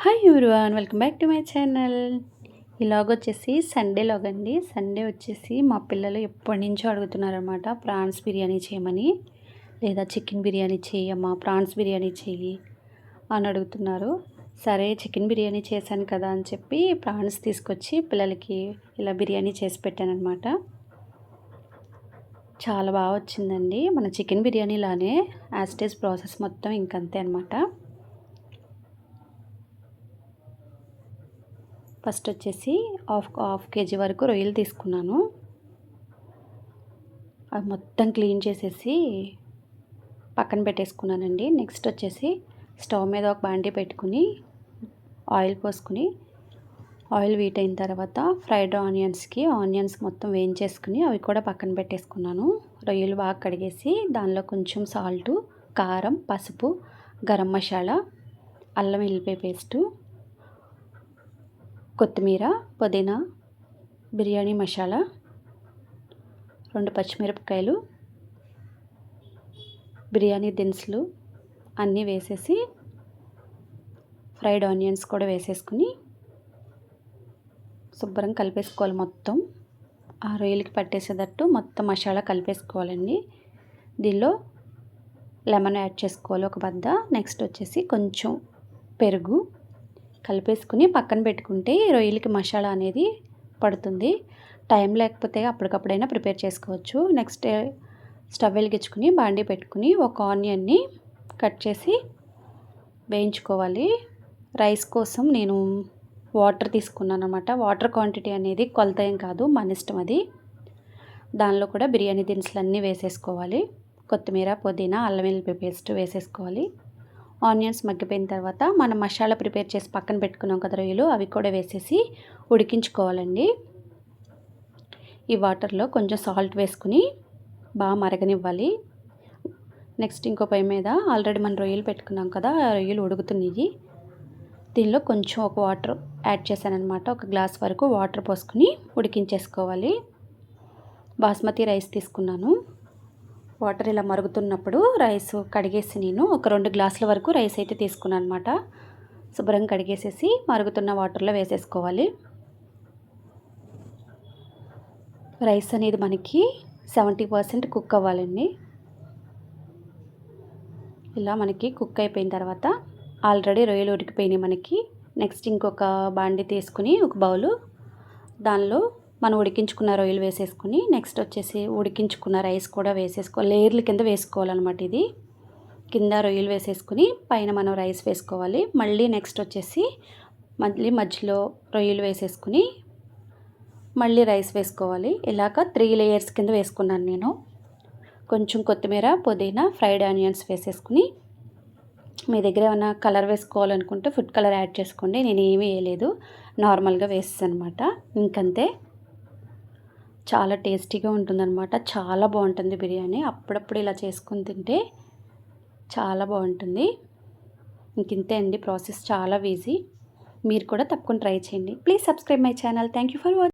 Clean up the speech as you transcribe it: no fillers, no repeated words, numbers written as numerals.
Hi everyone, welcome back to my channel. ఈ log వచ్చేసి Sunday log అండి. Sunday వచ్చేసి మా పిల్లలు ఎప్పటి నుంచో అడుగుతున్నారనమాట, ప్రాన్స్ బిర్యానీ చేయమని, లేదా చికెన్ బిర్యానీ చేయమ్మా, ప్రాన్స్ బిర్యానీ చెయ్యి అని అడుగుతున్నారు. సరే చికెన్ బిర్యానీ చేశాను కదా అని చెప్పి ప్రాన్స్ తీసుకొచ్చి పిల్లలకి ఇలా బిర్యానీ చేసి పెట్టానమాట. చాలా బాగా వచ్చిందండి. మన చికెన్ బిర్యానీలానే యాజ్ ఇట్ ఈజ్ ప్రాసెస్ మొత్తం ఇంకంతే అనమాట. ఫస్ట్ వచ్చేసి హాఫ్ కేజీ వరకు రొయ్యలు తీసుకున్నాను. అవి మొత్తం క్లీన్ చేసేసి పక్కన పెట్టేసుకున్నానండి. నెక్స్ట్ వచ్చేసి స్టవ్ మీద ఒక బాండీ పెట్టుకుని ఆయిల్ పోసుకుని, ఆయిల్ హీట్ అయిన తర్వాత ఫ్రైడ్ ఆనియన్స్ మొత్తం వేయించేసుకుని అవి కూడా పక్కన పెట్టేసుకున్నాను. రొయ్యలు బాగా కడిగేసి దానిలో కొంచెం సాల్టు, కారం, పసుపు, గరం మసాలా, అల్లం వెల్లిపాయ పేస్టు, కొత్తిమీర, పుదీనా, బిర్యానీ మసాలా, 2 పచ్చిమిరపకాయలు, బిర్యానీ దినుసులు అన్నీ వేసేసి ఫ్రైడ్ ఆనియన్స్ కూడా వేసేసుకుని శుభ్రం కలిపేసుకోవాలి. మొత్తం ఆ రొయ్యలకి పట్టేసేటట్టు మొత్తం మసాలా కలిపేసుకోవాలండి. దీనిలో లెమన్ యాడ్ చేసుకోవాలి ఒక బద్ద. నెక్స్ట్ వచ్చేసి కొంచెం పెరుగు కలిపేసుకుని పక్కన పెట్టుకుంటే రొయ్యలకి మసాలా అనేది పడుతుంది. టైం లేకపోతే అప్పటికప్పుడైనా ప్రిపేర్ చేసుకోవచ్చు. నెక్స్ట్ స్టవ్ వెలిగించుకుని బాండీ పెట్టుకుని ఒక ఆనియన్ని కట్ చేసి వేయించుకోవాలి. రైస్ కోసం నేను వాటర్ తీసుకున్నాను అనమాట. వాటర్ క్వాంటిటీ అనేది కొలత ఏం కాదు, మన ఇష్టం అది. దానిలో కూడా బిర్యానీ దినుసులు అన్నీ వేసేసుకోవాలి. కొత్తిమీర, పుదీనా, అల్లం వెల్లిపాయ పేస్ట్ వేసేసుకోవాలి. ఆనియన్స్ మగ్గిపోయిన తర్వాత మనం మసాలా ప్రిపేర్ చేసి పక్కన పెట్టుకున్నాం కదా రొయ్యలు, అవి కూడా వేసేసి ఉడికించుకోవాలండి. ఈ వాటర్లో కొంచెం సాల్ట్ వేసుకుని బాగా మరగనివ్వాలి. నెక్స్ట్ ఇంకో పొయ్యి మీద ఆల్రెడీ మనం రొయ్యలు పెట్టుకున్నాం కదా, ఆ రొయ్యలు ఉడుకుతున్నాయి. దీనిలో కొంచెం ఒక వాటర్ యాడ్ చేశానమాట. ఒక గ్లాస్ వరకు వాటర్ పోసుకుని ఉడికించేసుకోవాలి. బాస్మతి రైస్ తీసుకున్నాను. వాటర్ ఇలా మరుగుతున్నప్పుడు రైస్ కడిగేసి నేను ఒక 2 గ్లాసుల వరకు రైస్ అయితే తీసుకున్నాను అనమాట. శుభ్రం కడిగేసేసి మరుగుతున్న వాటర్లో వేసేసుకోవాలి. రైస్ అనేది మనకి 70% కుక్ అవ్వాలండి. ఇలా మనకి కుక్ అయిపోయిన తర్వాత ఆల్రెడీ రొయ్యలు ఉడికిపోయినాయి మనకి. నెక్స్ట్ ఇంకొక బాండి తీసుకుని ఒక బౌలు, దానిలో మనం ఉడికించుకున్న రొయ్యలు వేసేసుకుని నెక్స్ట్ వచ్చేసి ఉడికించుకున్న రైస్ కూడా వేసేసుకోవాలి. లేయర్ల కింద వేసుకోవాలన్నమాట. ఇది కింద రొయ్యలు వేసేసుకుని పైన మనం రైస్ వేసుకోవాలి. మళ్ళీ నెక్స్ట్ వచ్చేసి మధ్యలో రొయ్యలు వేసేసుకుని మళ్ళీ రైస్ వేసుకోవాలి. ఇలాగ 3 లేయర్స్ కింద వేసుకున్నాను నేను. కొంచెం కొత్తిమీర, పుదీనా, ఫ్రైడ్ ఆనియన్స్ వేసేసుకుని, మీ దగ్గర ఏమైనా కలర్ వేసుకోవాలనుకుంటే ఫుడ్ కలర్ యాడ్ చేసుకోండి. నేను ఏమీ వేయలేదు, నార్మల్గా వేస్తాను అనమాట. ఇంకంతే. చాలా టేస్టీగా ఉంటుందన్నమాట. చాలా బాగుంటుంది బిర్యానీ. అప్పుడప్పుడు ఇలా చేసుకొని తింటే చాలా బాగుంటుంది. ఇంతే అండి ప్రాసెస్, చాలా ఈజీ. మీరు కూడా తప్పకుండా ట్రై చేయండి. Please subscribe my channel. Thank you for watching.